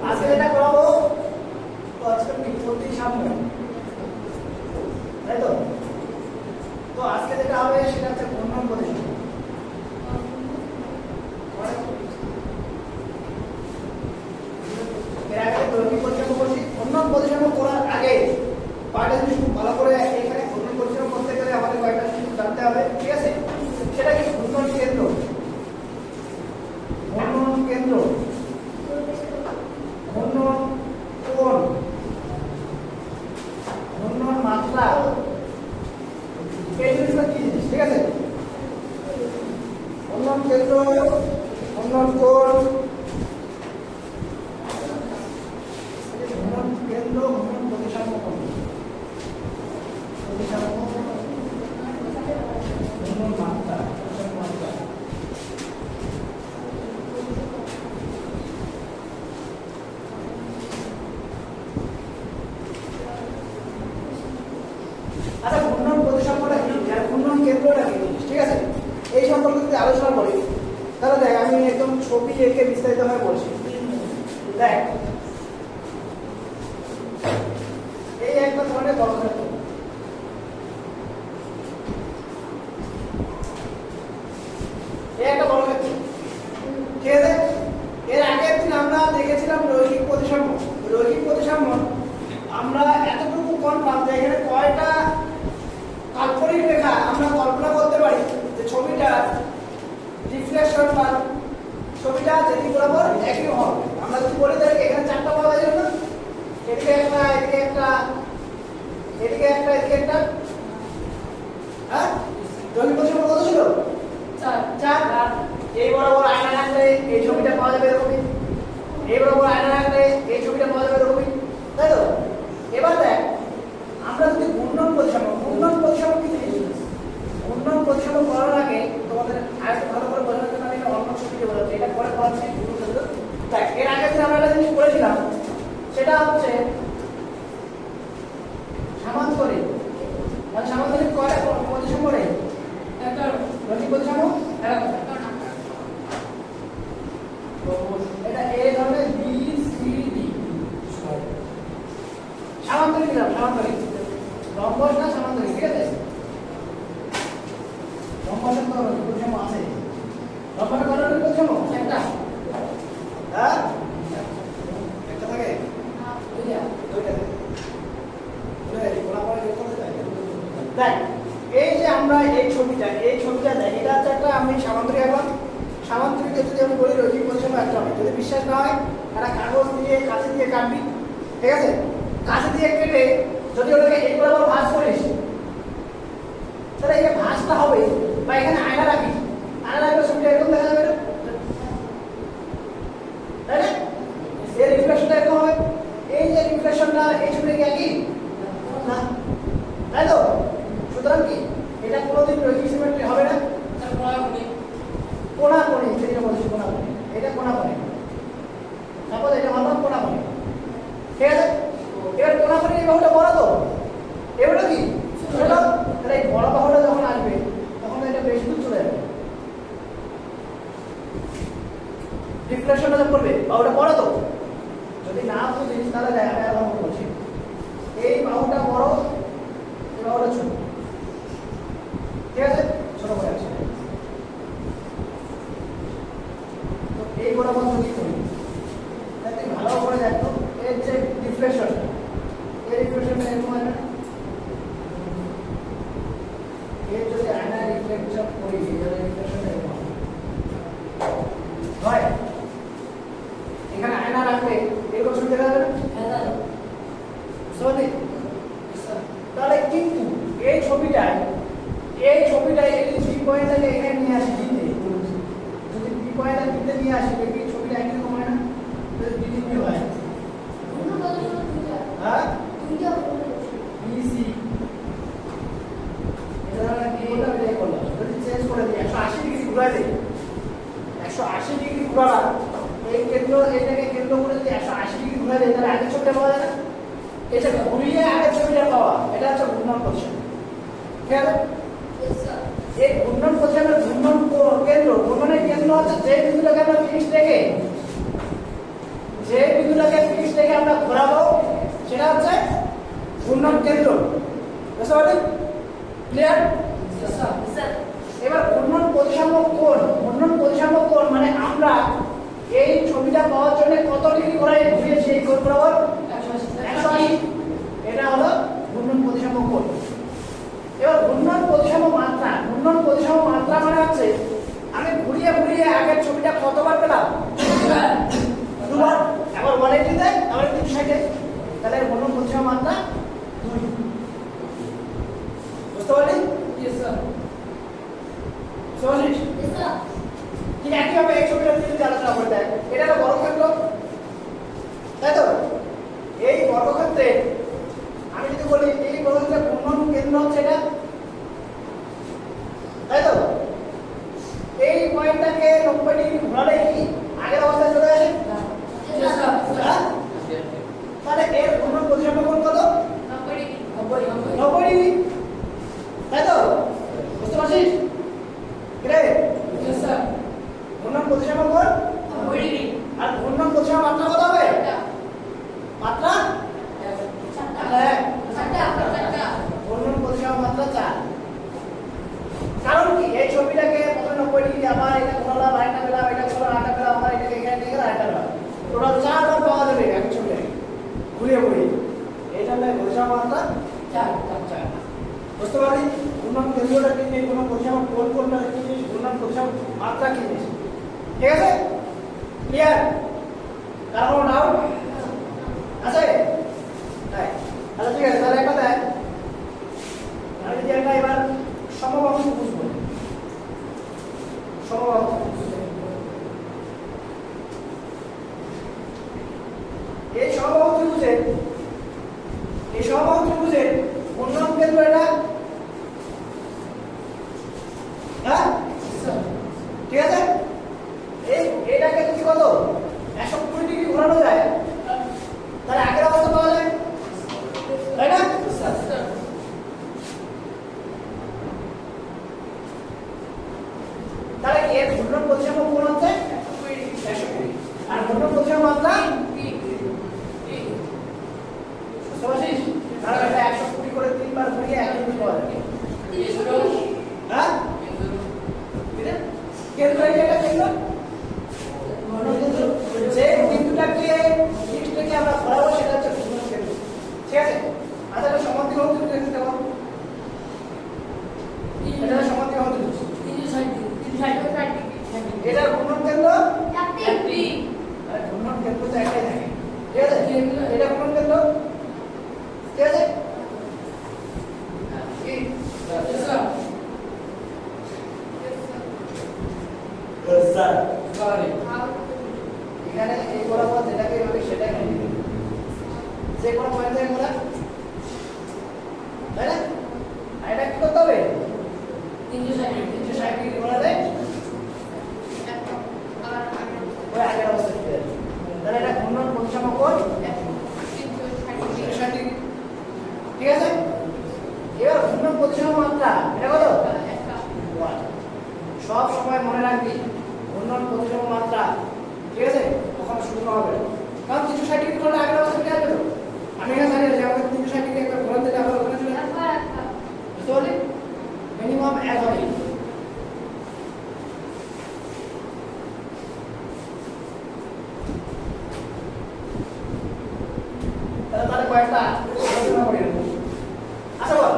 আজকে যেটা করাবো তো আজকে প্রতিসাম্য, তাই তো? তো আজকে যেটা হবে সেটা হচ্ছে ঘূর্ণন প্রতিসাম্য। এর আগে দৈর্ঘ্য প্রতিসাম্য করছি। ঘূর্ণন প্রতিসাম্য করার আগে কয়টা জিনিস খুব ভালো করে এখানে ঘূর্ণন প্রতিসাম্য করতে গেলে আমাদের কয়টা জিনিস জানতে হবে, ঠিক আছে? সেটা কি? ঘূর্ণন কেন্দ্র, ঘূর্ণন কেন্দ্র, ঘূর্ণন কোণ, ঘূর্ণন মাত্রা, এই জিনিসটা কি জিনিস, ঠিক আছে? ঘূর্ণন কেন্দ্র, ঘূর্ণন কোণ, ঘূর্ণন কেন্দ্র, ঘূর্ণন প্রতিসাম্য কোণ, প্রতিসাম্য, ঘূর্ণন মাত্রা, প্রতিসাম্য মাত্রা। আচ্ছা, ঘূর্ণন প্রতিসাম্যটা কি আর ঘূর্ণন কেন্দ্রটা কি জিনিস, ঠিক আছে? এই সম্পর্কে যদি আলোচনা করি তাহলে দেখ, আমি একদম ছবি এঁকে বিস্তারিতভাবে বলছি। দেখ, এই একটা ধরনের বর্গক্ষেত্র, এই একটা বর্গক্ষেত্র, ঠিক আছে? এর আগের দিন আমরা দেখেছিলাম রৈখিক প্রতিসাম্য। রৈখিক প্রতিসাম্য আমরা এতটুকু কনফার্ম যে এখানে কয়টা কাল্পনিক রেখা আমরা কল্পনা করতে পারি যে ছবিটা রিফ্লেকশন বা ছবিটা যেদিকে বরাবর একই হবে। আমরা যদি বলি তাহলে এখানে চারটা পাওয়া যাবে না? এদিকে একটা, এদিকে একটা, এদিকে একটা, এদিকে একটা, হ্যাঁ? রৈখিক প্রতিসাম্য কত ছিল? চার। এই বরাবর আয়না রাখলে এই ছবিটা পাওয়া যাবে এরকমই, এই বরাবর আয়না রাখলে এই ছবিটা পাওয়া যাবে এরকমই, তাই তো? এবার দেখ, আমরা যদি ঘূর্ণন প্রতিসাম্য, ঘূর্ণন প্রতিসাম্য কি জিনিস? ঘূর্ণন প্রতিসাম্য করার আগে তোমাদের আরেকটু ভালো করে বোঝানোর জন্য আমি একটা অন্য ছবিতে বোঝাচ্ছি, এটা পরে পড়াচ্ছি। দেখ, এর আগে যে আমরা একটা জিনিস করেছিলাম সেটা হচ্ছে সামান্তরিক। মানে সামান্তরিক কয়টা প্রতিসাম্য রে? একটা রৈখিক প্রতিসাম্য, এটা এই ধরনের বি সি ডি সামান্তরিক দিলাম, সামান্তরিক রম্বস না সামান্তরিক, ঠিক আছে? রম্বসের তো প্রতিসাম্য আছে। রম্বসের কত রকমের প্রতিসাম্য? একটা। হ্যাঁ, একটা থাকে, দুইটা থাকে। দেখ, এই যে আমরা এই ছবিটা দেখ, এটা হচ্ছে একটা, আমি সামান্তরিক আঁকলাম। সামান্তরিকে যদি আমি বলি রৈখিক প্রতিসাম্য একটা হবে। যদি বিশ্বাস না হয় একটা কাগজ দিয়ে কাঁচি দিয়ে কাটবি, ঠিক আছে? কাঁচি দিয়ে কেটে যদি ওটাকে এই বরাবর ভাঁজ করিস তাহলে এই ভাঁজটা হবে, বা এখানে আয়না রাখিস, আয়না রাখলে ছবিটা এরকম দেখা যাবে না, তাই না? এর রিফ্লেকশনটা এরকম হবে। এই যে রিফ্লেকশনটা এই ছবিটা কি একই না, তাই তো? সুতরাং কি এটা কোনোদিন রৈখিক সিমেট্রি হবে না। কোণাকোণি, যেটা বলছি কোণাকোণি, এটা কোণাকোণি। তারপর এটা ভাবলাম কোণাকোণি, ঠিক আছে? এবার কোণাকোণি এই বাহুটা বড়, তো এবারে কি ছোট, তাহলে এই বড় বাহুটা যখন আসবে তখন এটা বেশি দূর চলে যাবে। রিফ্লেকশনটা যখন করবে বাহুটা বড়, তো যদি না বুঝিস তাহলে দেখ, আমি আবার বলছি, এই বাহুটা বড়, এই বাহুটা ছোট, ঠিক আছে? ছোট করে আছে। এই বরাবর যদি করি তাহলে ভালো করে দেখো, এর যে রিফ্লেকশন, এই রিফ্লেকশনটা এরকম হয় না? এর যদি আয়না রিফ্লেকশন করি, তাহলে রিফ্লেকশনটা এরকম হয়। এখানে আয়না রাখলে এরকম ছবি দেখা যাবে না? তাহলে কিন্তু এই ছবিটায় এই থ্রি পয়েন্টটাকে এখানে নিয়ে আসি দিতে, যদি বি পয়েন্টটা দিতে নিয়ে আসি দেখবি ছবিটা একই রকম হয় না? যদি বি হয়, হ্যাঁ, বিসি, এটা কি বললাম, এটাই করলাম। যদি চেঞ্জ করে দিই 180 ডিগ্রি ঘুরাই দিই, 180 ডিগ্রি ঘোরালা, এই কেন্দ্র, এটাকে কেন্দ্র করে যদি 180 ডিগ্রি ঘুরাই দিই তাহলে আগের ছবিটা পাওয়া যায় না? এটা ঘুরিয়ে আগের ছবিটা পাওয়া, এটা হচ্ছে ঘূর্ণন প্রতিসাম্য, ঠিক আছে? এই ঘূর্ণন প্রতিসাম্যের ঘূর্ণন কেন্দ্র, ঘূর্ণনের কেন্দ্র হচ্ছে যে বিন্দুটাকে আমরা ফিক্সড রেখে, যে বিন্দুটাকে আমরা ঘোরাবো সেটা হচ্ছে ঘূর্ণন কেন্দ্র। বুঝতে পারলি? ক্লিয়ার? এবার ঘূর্ণন প্রতিসাম্য কোণ মানে আমরা এই ছবিটা পাওয়ার জন্য কত ডিগ্রি ঘুরিয়েছি এই কোণ বরাবর 180। এটা হলো ঘূর্ণন প্রতিসাম্য কোণ। এবার ঘূর্ণন প্রতিসাম্য মাত্রা মানে হচ্ছে আমি ঘুরিয়ে ঘুরিয়ে আগের ছবিটা কতবার পেলাম? দুবার। আবার 180 তে আবার 360 এ, তাহলে ঘূর্ণন প্রতিসাম্য মাত্রা 2। বুঝতে পারলি? Yes sir. সহজ? Yes sir. ঠিক একইভাবে এই ছবিটা যদি আলোচনা করে দেয়, এটা একটা বর্গক্ষেত্র, তাই তো? এই বর্গক্ষেত্রে আমি যদি বলি এই বর্গক্ষেত্রের ঘূর্ণন কেন্দ্র হচ্ছে এটা, তাই তো? এই পয়েন্টটাকে 90 ডিগ্রি ঘোরালে কি আগের অবস্থায় চলে আসে? Yes sir. হ্যাঁ? তাহলে এর ঘূর্ণন প্রতিসাম্য কোণ কত? 90 ডিগ্রি, তাই তো? বুঝতে পারছিস? গ্রেট। Yes sir. ঘূর্ণন প্রতিসাম্য কোণ 90 degree. আর ঘূর্ণন প্রতিসাম্য মাত্রা কত হবে? মাত্রা ঘূর্ণন প্রতিসাম্য মাত্রা 4। কারণ কি এই ছবিটাকে প্রথমে 90 ডিগ্রি আবার এটা ঘোরালাম, আরেকটা পেলাম, এটা ঘোরালাম, আরেকটা পেলাম, আবার এটাকে এখানে নিয়ে গেলাম, আরেকটা পেলাম, টোটাল 4 বার পাওয়া যাবে একই ছবিটাকে ঘুরিয়ে ঘুরিয়ে। এই জন্য প্রতিসাম্য মাত্রা 4। বুঝতে পারলি? ঘূর্ণন কেন্দ্রটা কি জিনিস, ঘূর্ণন প্রতিসাম্য কোণটা কি জিনিস, ঘূর্ণন প্রতিসাম্য মাত্রা কি জিনিস, ঠিক আছে? ক্লিয়ার? কারো কোনো ডাউট আছে? তাই আচ্ছা ঠিক আছে, তাহলে একটা দেখ আমি যদি একটা এবার সমবাহু বুঝবো, সমবাহু এই সমবাহু ত্রিভুজের ঘূর্ণন কেন্দ্র এটা, হ্যাঁ ঠিক আছে? এটাকে যদি কত 120 ডিগ্রি ঘোরানো যায় তাহলে আগের অবস্থা পাওয়া যায়, তাই না? তাহলে এর ঘূর্ণন প্রতিসাম্য কোণ হচ্ছে 120 আর ঘূর্ণন প্রতিসাম্য মাত্রা 3। বুঝতে পারছিস? কারণ এটা 120 করে 3 বার ঘুরিয়ে 1 ডিগ্রি পাওয়া যাবে। হ্যাঁ? কেন্দ্র এই জায়গা কেন্দ্র যে বিন্দুটাকে থেকে আমরা ঘোরাবো সেটা হচ্ছে ঘূর্ণন কেন্দ্র, ঠিক আছে? আচ্ছা এটা সমান্তরাল হতে দেখতে পাবো, এটা সমান্তরাল হতে এটা ঘূর্ণন কেন্দ্র 1 আর ঘূর্ণন কেন্দ্র তো একটাই থাকে, ঠিক আছে? এটা ঘূর্ণন কেন্দ্র, ঠিক আছে? কি স্যার এখানে এই বরাবর যেটাকে বলি সেটাই নিয়ে নিবি, যে কোনো পয়েন্ট থেকে ঘোরা, তাই না? আর এটা কি করতে হবে? 360 ডিগ্রি ঘোরালে ওই আগের অবস্থায় ফিরে আসবে। তাহলে এটা ঘূর্ণন প্রতিসাম্য কোণ 360 ডিগ্রি, ঠিক আছে? এবার ঘূর্ণন প্রতিসাম্য মাত্রা এটা কত? 1। সব সময় মনে রাখবি ঘূর্ণন প্রতিসাম্য মাত্রা, ঠিক আছে? কখনো শূন্য হবে না, কারণ 360 ডিগ্রি ঘোরালে আগের অবস্থায় ফিরে আসবে তো। আমি এখানে জানি যে আমাকে 360 ডিগ্রি একটা ঘোরান দিলে আবার ওখানে চলে আসবে, বুঝতে পারলি? মিনিমাম 1 হবে। তাহলে কয়েকটা আলোচনা করি। আচ্ছা বল,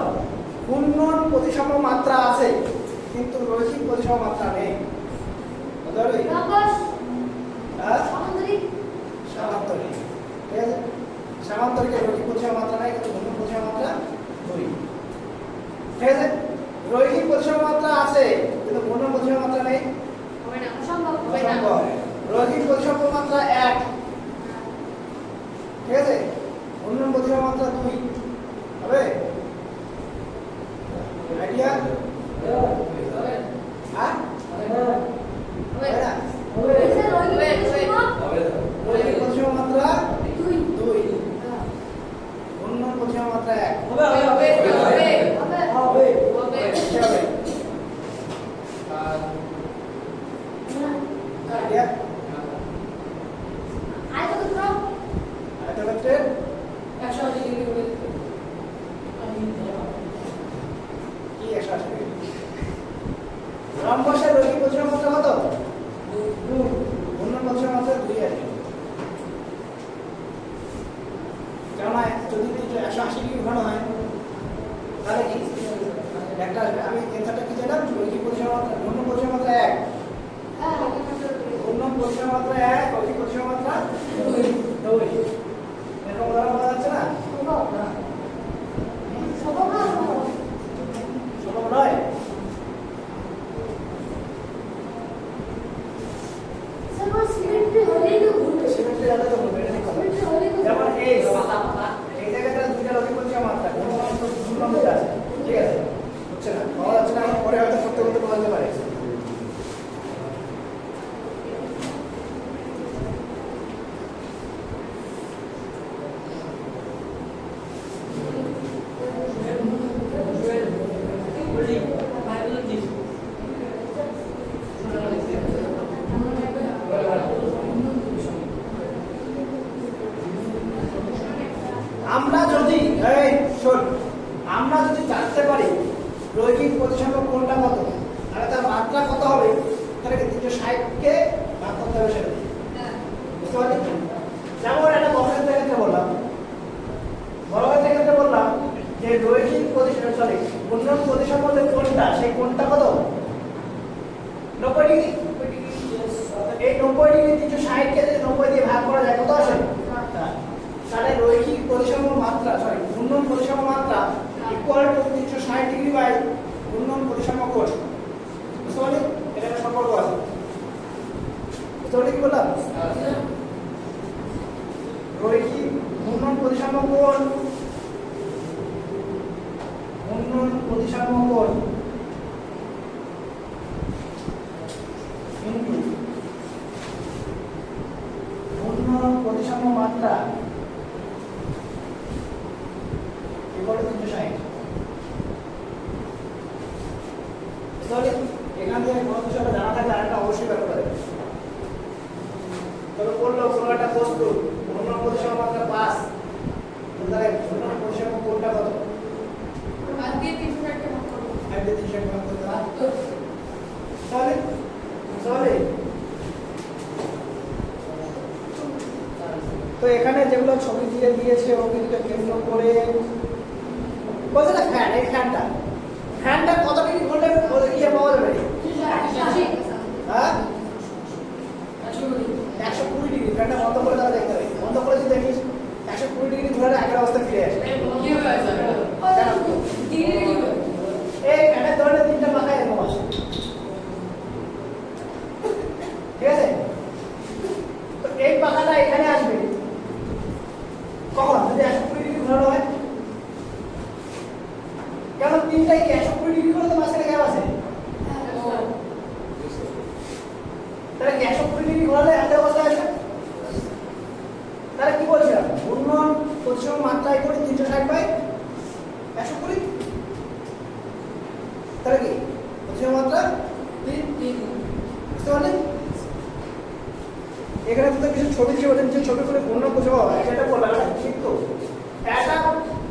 ঘূর্ণন প্রতিসাম্য মাত্রা আছে কিন্তু রৈখিক প্রতিসাম্য মাত্রা নেই, বুঝতে পারলি? সামান্তরিক, ঠিক আছে? সামান্তরিকের রৈখিক প্রতিসাম্য মাত্রা নাই কিন্তু ঘূর্ণন প্রতিসাম্য মাত্রা 2, ঠিক আছে? রৈখিক প্রতিসাম্য মাত্রা আছে কিন্তু ঘূর্ণন প্রতিসাম্য মাত্রা নেই, অসম্ভব। রৈখিক প্রতিসাম্য মাত্রা 1, ঠিক আছে? ঘূর্ণন প্রতিসাম্য মাত্রা 2 হবে। আইডিয়া? হ্যাঁ হবে না? রৈখিক প্রতিসাম্য মাত্রা 2, ঘূর্ণন প্রতিসাম্য মাত্রা 1 হবে। আইডিয়া? 180 ঘোরানো হয় তাহলে কি একটা আসবে। আমি এনসারটা কি জানলাম, রৈখিক প্রতিসম মাত্রা ঘূর্ণন প্রতিসম মাত্রা 1, ঘূর্ণন প্রতিসম মাত্রা 1, রৈখিক প্রতিসম মাত্রা 2। এরকম উদাহরণ পাওয়া যাচ্ছে না? সম্ভব নয়। সিমেট্রি জানলে তো বলবে, এটা ঠিক কথা। যেমন এই জায়গাটা দুইটা রৈখিক প্রতিসম মাত্রা ঘূর্ণন মধ্যে আছে, ঠিক আছে? হচ্ছে না, পাওয়া যাচ্ছে না, পরে হয়তো করতে করতে পাওয়া যেতে পারে। আমরা যদি আমরা যদি জানতে পারি রৈখিক প্রতিসম কোণটা কত, তাহলে তার মাত্রা কত হবে, তাহলে কি 360 কে ভাগ করতে হবে সেটা দিয়ে। বুঝতে পারলি? যেমন একটা বর্গক্ষেত্রের ক্ষেত্রে বললাম, বর্গক্ষেত্রের ক্ষেত্রে বললাম যে রৈখিক প্রতিসম ঘূর্ণন প্রতিসম যে কোণটা, সেই কোণটা কত, 90 ডিগ্রি। এই 90 ডিগ্রি 360 কে যদি 90 দিয়ে ভাগ করা যায় কত আসে? তাহলে রৈখিক প্রতিসম মাত্রা ঘূর্ণন প্রতিসম মাত্রা ইকুয়াল টু 360 ডিগ্রি বাই ঘূর্ণন প্রতিসম কোণ। বুঝতে পারলি? এটা একটা সম্পর্ক আছে। বুঝতে পারলি কি বললাম? রৈখিক ঘূর্ণন প্রতিসম কোণ, ঘূর্ণন প্রতিসম কোণ ইনটু ঘূর্ণন প্রতিসম মাত্রা equal to 360। তাহলে এখান থেকে কোনো বিষয়টা জানা থাকলে আরেকটা অবশ্যই বের করে দেবে। তবে বললো কোনো একটা বস্তু ঘূর্ণন প্রতিসম মাত্রা 5, তাহলে ঘূর্ণন প্রতিসম কোণটা কত? 5 দিয়ে 360 ভাগ করতে হবে। তাহলে তো এখানে যেগুলো ছবি দিয়ে দিয়েছে ওগুলোকে কেন্দ্র করে বলছে না ফ্যান, এই ফ্যানটা কত ডিগ্রি ঘুরলে ইয়ে পাওয়া যাবে? হ্যাঁ 120 ডিগ্রি। ফ্যানটা বন্ধ করে তারা দেখতে হবে, বন্ধ করে যদি দেখিস 120 ডিগ্রি ঘুরে আগের অবস্থা ফিরে আসে। এই ফ্যানের ধরনের 3টা পাখা এরকম আসে, ঠিক আছে? তো এই পাখাটা এখানে আসবে কখন? যদি 120 ডিগ্রি ঘোরানো হয়। কেন 3টাই কি 120 ডিগ্রি করে তো মাঝখানে গ্যাপ আছে? তাহলে কি 120 ডিগ্রি ঘোরালে আগের অবস্থায় আসবে? তাহলে কি বলছিলাম, ঘূর্ণন প্রতিসম মাত্রা করে 360 বাই 120। তাহলে কি প্রতিসম মাত্রা 3। বুঝতে পারলেন? এখানে তো কিছু ছবি দিয়ে ওদের যে ছবিগুলো ঘূর্ণন প্রতিসম হয়, এটা বললাম একটা বৃত্ত। একটা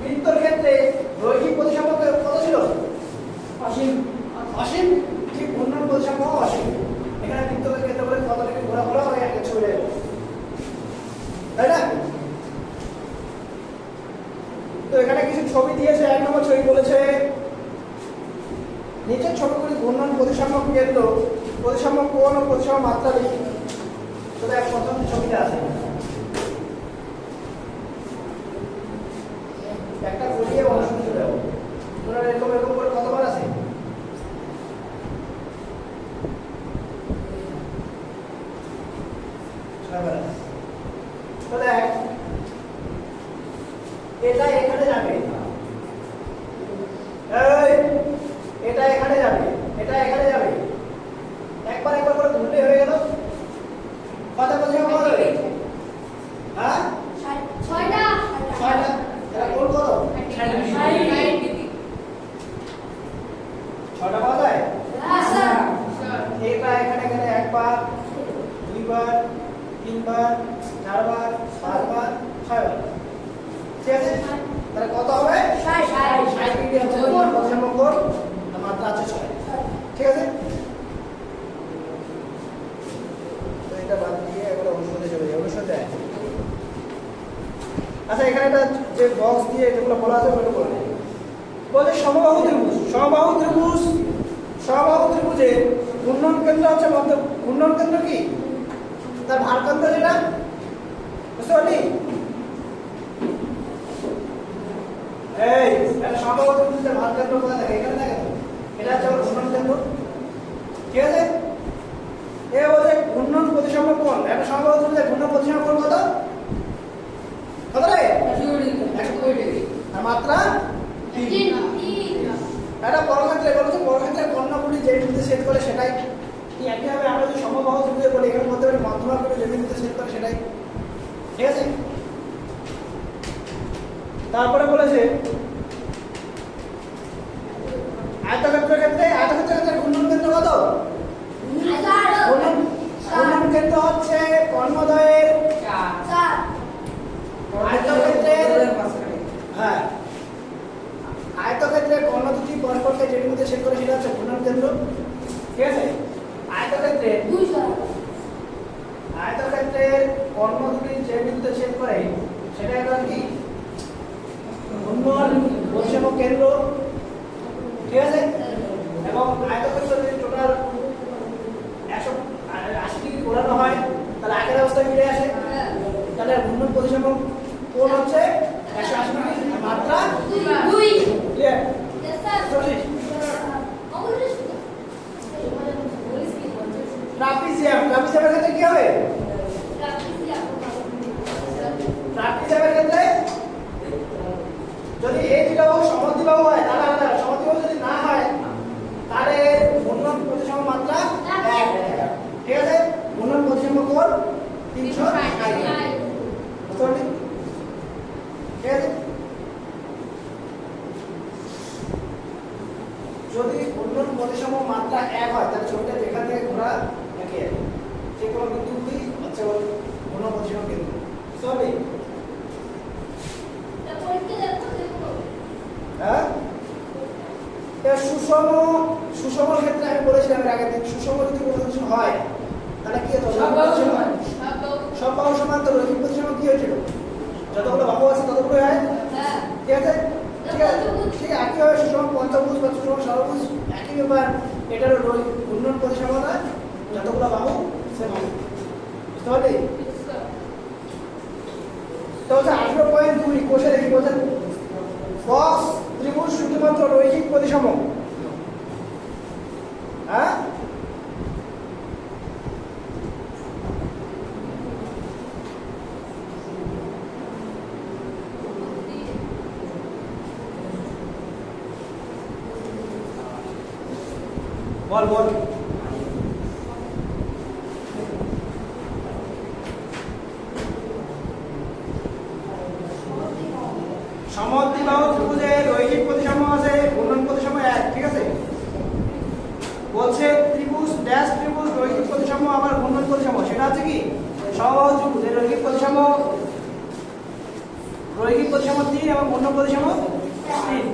বৃত্তর ক্ষেত্রে রৈখিক প্রতিসম কত ছিল? অসীম। ঠিক ঘূর্ণন প্রতিসম অসীম। এখানে বৃত্তের ক্ষেত্রে বলে কত ডিগ্রি ঘোরা হয় একটা ছবি দেবে, তাই না? তো এখানে কিছু ছবি দিয়েছে। 1 নম্বর ছবি বলেছে নিচের ছবিগুলি ঘূর্ণন প্রতিসম কেন্দ্র, প্রতিসম কোণ ও প্রতিসম মাত্রা লিখি। তো দেখ প্রথম ছবিটা আছে, একটা গড়িয়ে অংশ চলে যাবো। তোমরা এরকম করে কতবার আছে? তো দেখ এটা এখানে যাবে, এটা এখানে যাবে, এটা এখানে যাবে। একবার করে ঘুরলে হয়ে গেল। কত প্রতিসম হবে? হ্যাঁ 6টা। এটা কোণ কত? 6টা পাওয়া যায়? এটা এখানে গেলে 1 বার, 2 বার, 3 বার, 4 বার, 5 বার, 6 বার, ঠিক আছে? আচ্ছা এখানে একটা যে বক্স দিয়ে যেগুলো বলা আছে ওগুলো বলে দিই। বলছে সমবাহু ত্রিভুজ, সমবাহু ত্রিভুজে ঘূর্ণন কেন্দ্র হচ্ছে মধ্য, ঘূর্ণন কেন্দ্র কি তার ভারকেন্দ্র যেটা, বুঝতে পারলি? এই এটা সমবাহু ত্রিভুজের ভারকেন্দ্র কোথায় থাকে? এখানে থাকে তো। এটা হচ্ছে আমার ঘূর্ণন কেন্দ্র, ঠিক আছে? এ বলছে ঘূর্ণন প্রতিসম কোণ, একটা সমবাহু ত্রিভুজের ঘূর্ণন প্রতিসম কোণ কত? কত রে? 120 ডিগ্রি। আর মাত্রা 3। এটা বর্গক্ষেত্রে বলেছে, বর্গক্ষেত্রের কর্ণগুলি যে বিন্দুতে ছেদ করে সেটাই কি একইভাবে আমরা যদি সমবাহু ত্রিভুজে বলি এখানে বলতে পারি মধ্যমা যে বিন্দুতে ছেদ করে সেটাই, ঠিক আছে? তারপরে বলেছে আয়তক্ষেত্রের ক্ষেত্রে ঘূর্ণন কেন্দ্র কত? ঘূর্ণন কেন্দ্র হচ্ছে কর্ণদ্বয়ের হ্যাঁ আয়তক্ষেত্রের কর্ণ দুটি পরস্পরকে যে বিন্দুতে ছেদ করে সেটা হচ্ছে ঘূর্ণন কেন্দ্র, ঠিক আছে? আয়তক্ষেত্রের কর্ণ দুটি যে বিন্দুতে ছেদ করে সেটা একটা কি ঘূর্ণন প্রতিসম কেন্দ্র, ঠিক আছে? এবং আয়তক্ষেত্র যদি টোটাল 180 ডিগ্রি ঘোরানো হয় তাহলে আগের অবস্থায় ফিরে আসে, তাহলে ঘূর্ণন প্রতিসম কোণ হচ্ছে 180 ডিগ্রি, মাত্রা 2। ক্লিয়ার? ট্রাপিজিয়ামের ক্ষেত্রে কি হবে? ট্রাপিজিয়ামের ক্ষেত্রে যদি এই দুটো বাহু সমদ্বিবাহু হয় তাহলে আলাদা, সমদ্বিবাহু যদি না হয় তাহলে ঘূর্ণন প্রতিসম মাত্রা 1, ঠিক আছে? ঘূর্ণন প্রতিসম কোণ 360, বুঝতে পারলি? ঠিক আছে? যদি ঘূর্ণন প্রতিসম মাত্রা 1 হয় তাহলে ছবিটা যেখান থেকে ঘোরা একই আছে, যে কোনো বিন্দুগুলি হচ্ছে ঘূর্ণন প্রতিসম কেন্দ্র, বুঝতে পারলি? হ্যাঁ সুষম ক্ষেত্রে আমি বলেছিলাম এর আগের দিন সুষম যদি কোনো কিছু হয় তাহলে কি হতো? সব বাহু সমান, তো রৈখিক প্রতিসম কি হয়েছিল? যতগুলো বাহু আছে ততগুলো হয়, ঠিক আছে? ঠিক আছে, ঠিক একইভাবে সুষম পঞ্চভুজ বা সুষম ষড়ভুজ একই ব্যাপার, এটারও ঘূর্ণন প্রতিসমতা যতগুলো বাহু সেম, বুঝতে পারলি? তো হচ্ছে 18.2 কোষে দেখি বলছেন বক্স ত্রিভুজ শুধুমাত্র রৈখিক প্রতিসম, হ্যাঁ? বল বল সমদ্বিবাহু ত্রিভুজে রৈখিক প্রতিসম আছে, ঘূর্ণন প্রতিসম 1, ঠিক আছে? বলছে ত্রিভুজ ড্যাশ ত্রিভুজ রৈখিক প্রতিসম আবার ঘূর্ণন প্রতিসম, সেটা হচ্ছে কি সমবাহু ত্রিভুজ এর রৈখিক প্রতিসম 3 এবং ঘূর্ণন প্রতিসম 3,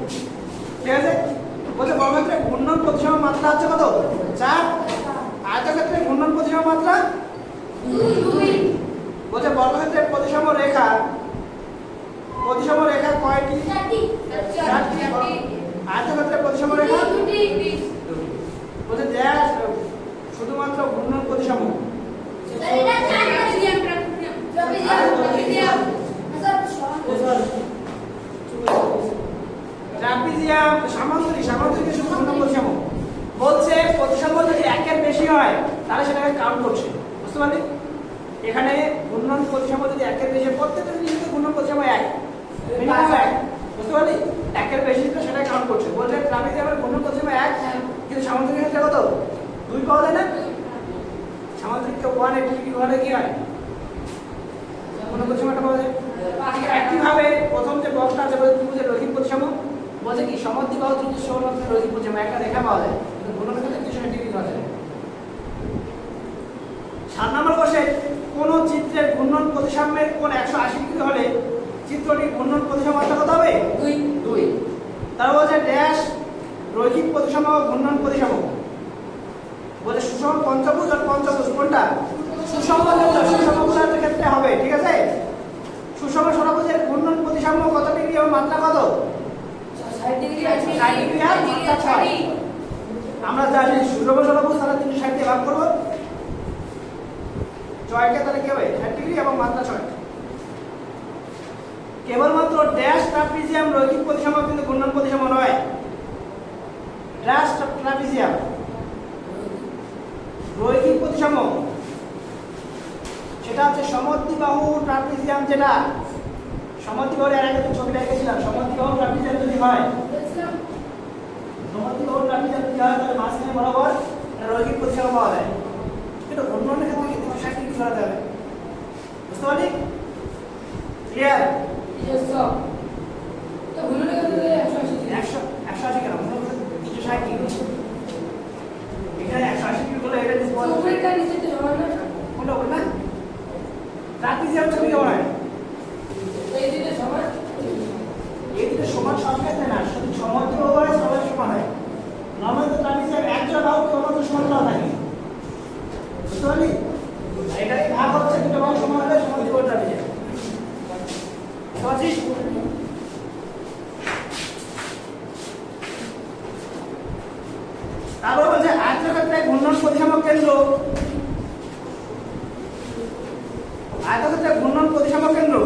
ঠিক আছে? বলছে বর্গক্ষেত্রে ঘূর্ণন প্রতিসম মাত্রা হচ্ছে কত? 4। আয়তক্ষেত্রে ঘূর্ণন প্রতিসম মাত্রা 2। বলছে বর্গক্ষেত্রে প্রতিসম রেখা কয়টি? 4টি। আয়তক্ষেত্রে প্রতিসম রেখা 2টি। বলছে ড্যাশ শুধুমাত্র ঘূর্ণন প্রতিসম, ট্রাপিজিয়াম সামান্তরিক শুধু ঘূর্ণন প্রতিসম। বলছে প্রতিসম যদি 1-এর বেশি হয় তাহলে সেটাকে কাউন্ট করছে, বুঝতে পারলি? এখানে ঘূর্ণন প্রতিসম যদি 1-এর বেশি, প্রত্যেকটা জিনিসে ঘূর্ণন প্রতিসম 1, মিনিমাম 1, বুঝতে পারলি? 1-এর বেশি তো সেটা কাউন্ট করছে। বলছে ট্রাপিজিয়ামের ঘূর্ণন প্রতিসম 1, কিন্তু সামান্তরিক ক্ষেত্রে কত? 2 পাওয়া যায় না? সামান্তরিক 1-80 ডিগ্রি হলে কি হয়? ঘূর্ণন প্রতিসমটা পাওয়া যায়। একইভাবে প্রথম যে বক্সটা আছে বলে ত্রিভুজের রৈখিক প্রতিসম, বলছে কি সমদ্বিবাহু ত্রিভুজ সমদ্বিবাহু রৈখিক প্রতিসম একটা রেখা পাওয়া যায়, কিন্তু ঘূর্ণনের ক্ষেত্রে 360 ডিগ্রি পাওয়া যায়। 7 নম্বর বসে কোন চিত্রের ঘূর্ণন প্রতিসাম্যের কোণ 180 ডিগ্রি হলে চিত্রটির ঘূর্ণন প্রতিসম মাত্রা কত হবে? 2। তার বলছে ড্যাশ রৈখিক প্রতিসম ও ঘূর্ণন প্রতিসম। বলছে সুষম পঞ্চভুজ আর পঞ্চভুজ কোনটা? সুষম ক্ষেত্রে হবে, ঠিক আছে? সুষম ষড়ভুজের ঘূর্ণন 60 ডিগ্রি আর মাত্রা 6 আমরা জানি সুষম সমবাহু তাহলে 360 দিয়ে ভাগ করব 6 কে তাহলে কি হবে 60 ডিগ্রি এবং মাত্রা 6 কেবলমাত্র ড্যাশ ট্রাপিজিয়াম রৈখিক প্রতিসম কিন্তু ঘূর্ণন প্রতিসম নয় ড্যাশ ট্রাপিজিয়াম রৈখিক প্রতিসম সেটা হচ্ছে সমদ্বিবাহু ট্রাপিজিয়াম যেটা সমদ্বিবাহুর এর আগে তো ছবিটা এঁকেছিলাম সমদ্বিবাহু ট্রাপিজিয়াম যদি হয় সমদ্বিবাহু ট্রাপিজিয়াম যদি হয় তাহলে মাঝখানে বরাবর একটা রৈখিক প্রতিসম পাওয়া যায় এটা ঘূর্ণনের ক্ষেত্রে কিন্তু 60 ডিগ্রি ধরাতে হবে বুঝতে পারলি ক্লিয়ার Yes, sir. তো ঘূর্ণনের ক্ষেত্রে 180 কেন ঘূর্ণন 360 ডিগ্রি এখানে 180 ডিগ্রি হলে এটা ডিসপোজ উপরেরটা নিচেতে সমান না কোনটা বল না ট্রাপিজিয়াম ছবি কেমন হয় এই দিকে সমান এই দুটো সমান সব ক্ষেত্রে না শুধু সমদ্বিবাহু হয় সবাই সমান হয় নরমাল তো ট্রাপিজিয়াম একটা বাহু কেবলমাত্র সমান না থাকে বুঝতে পারলি এটাই ভাগ হচ্ছে দুটো বাহু সমান হলে সমদ্বিবাহু ট্রাপিজিয়াম বুঝছিস তারপর বলছে আয়তক্ষেত্রে ঘূর্ণন প্রতিসম কেন্দ্র আয়তক্ষেত্রে ঘূর্ণন প্রতিসম কেন্দ্র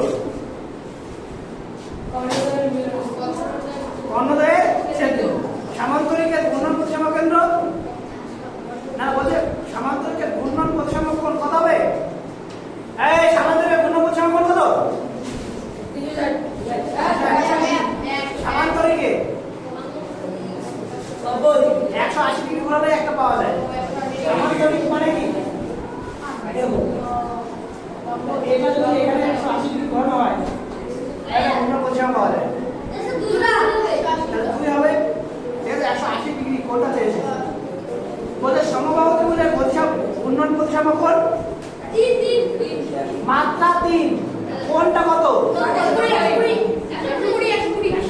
কর্ণদ্বয়ের ছেদ সামান্তরিকের ঘূর্ণন প্রতিসম কেন্দ্র না বলছে সামান্তরিকের ঘূর্ণন প্রতিসম কোণ কত হবে এই সামান্তরিকের ঘূর্ণন প্রতিসম কোণ কত সামান্তরিকে 180 ডিগ্রি ঘোরালে একটা পাওয়া যায় সামান্তরিক মানে কি এটা যদি এখানে 180 ডিগ্রি ঘোরানো হয় তাহলে ঘূর্ণন প্রতিসম পাওয়া যায় দুই হবে ঠিক আছে 180 ডিগ্রি কোণটা চেয়েছে বলে সমবাহু ত্রিভুজের প্রতিসম ঘূর্ণন প্রতিসম কোণ মাত্রা 3 কোণটা কত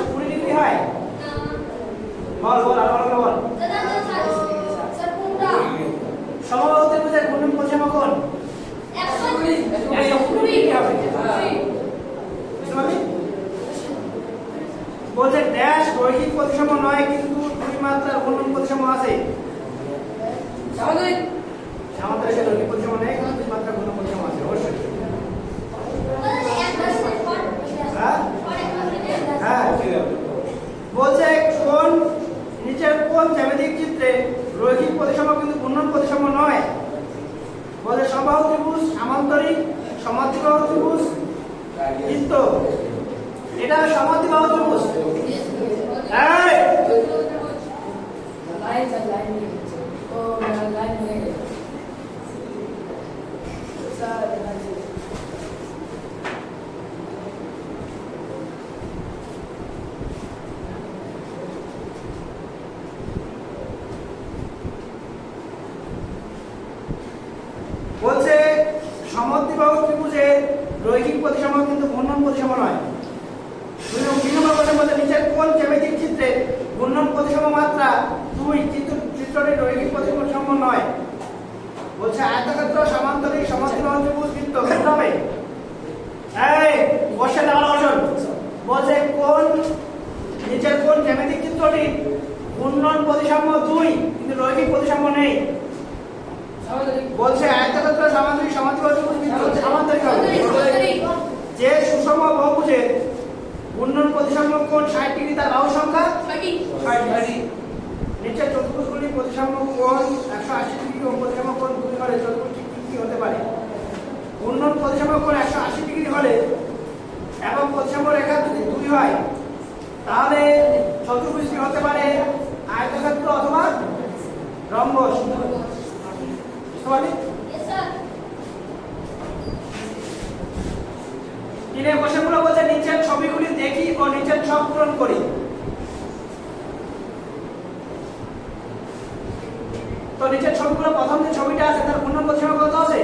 120 ডিগ্রি হয় বল বল আর বল বল সমবাহু ত্রিভুজের ঘূর্ণন প্রতিসম কোণ 120 ডিগ্রি হবে বুঝতে পারলি বলছে ড্যাশ রৈখিক প্রতিসম নয় কিন্তু দুই মাত্রার ঘূর্ণন প্রতিসম আছে সামান্তরিক সামান্তরিকের রৈখিক প্রতিসম নেই কিন্তু দুই মাত্রার ঘূর্ণন প্রতিসম আছে অবশ্যই হ্যাঁ বলছে কোন নিচের কোন জ্যামিতিক চিত্রে রৈখিক প্রতিসম কিন্তু ঘূর্ণন প্রতিসম নয় বলে সমবাহু ত্রিভুজ সামান্তরিক সমদ্বিবাহু ত্রিভুজ বৃত্ত এটা সমদ্বিবাহু ত্রিভুজ এই লাইন ও লাইন হয়ে গেছে স্যার বলছে সমদ্বিবাহু ত্রিভুজের রৈখিক প্রতিসম কিন্তু ঘূর্ণন প্রতিসম নয় দুই নম্বর কথা বলতে নিচের কোন জ্যামিতিক চিত্রে ঘূর্ণন প্রতিসম মাত্রা 2 চিত্রটি রৈখিক প্রতিসম নয় বলছে আয়তক্ষেত্র সামান্তরিক সমদ্বিবাহু ত্রিভুজ বৃত্ত কোনটা হবে এই বসে দাঁড়ানো বসুন বলছে কোন নিচের কোন জ্যামিতিক চিত্রটি ঘূর্ণন প্রতিসম 2 কিন্তু রৈখিক প্রতিসম নেই বলছে আয়তক্ষেত্র সামান্তরিক সমদ্বিবাহু ত্রিভুজ বৃত্ত সামান্তরিক হবে যে সুষম বহুভুজের ঘূর্ণন প্রতিসম কোণ 60 ডিগ্রি তার বাহু সংখ্যা 60 ডিগ্রি নিচের চতুর্ভুজগুলি প্রতিসম কোণ 180 ডিগ্রি ও প্রতিসম কোণ 2 হলে চতুর্ভুজটি কি হতে পারে ঘূর্ণন প্রতিসম কোণ 180 ডিগ্রি হলে এবং প্রতিসম রেখা যদি 2 হয় তাহলে চতুর্ভুজটি হতে পারে আয়তক্ষেত্র অথবা রম্বস তিনে কোশ্চেনগুলো বলছে নিচের ছবিগুলি দেখি ও নিচের ছক পূরণ করি তো নিচের ছবিগুলো প্রথম যে ছবিটা আছে তার ঘূর্ণন প্রতিসম কত হবে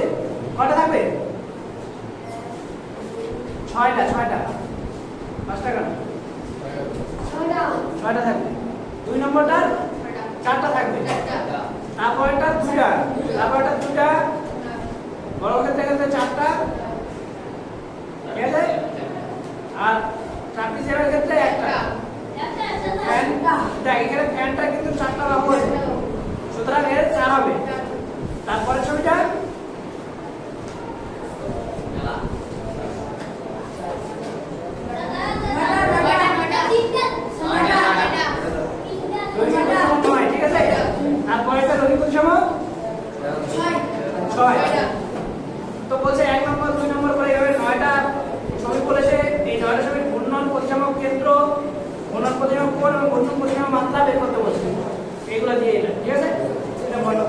কয়টা থাকবে 6টা 5টা কেন 6টা থাকবে 2 নম্বরটার 4টা থাকবে তারপরটা 2টা তারপরটা 2টা বড় ক্ষেত্রে ক্ষেত্রে 4টা ঠিক আছে আর ট্রাপিজিয়ামের ক্ষেত্রে একটা দেখ এখানে ফ্যানটা কিন্তু 4টা বাহু আছে, সুতরাং এর 4 হবে। তারপরে ছবিটা রোহিত ঠিক আছে। তারপরে এটা রোহিত প্রতিসম 6। তো বলছে 1 নম্বর 2 নম্বর করে এভাবে 9টা ছবি বলেছে। এই 9টা ছবির ঘূর্ণন প্রতিসম কেন্দ্র, ঘূর্ণন প্রতিসম কোণ এবং ঘূর্ণন প্রতিসম মাত্রা বের করতে বলছে। এইগুলো দিয়ে এটা ঠিক আছে, এটা বলো।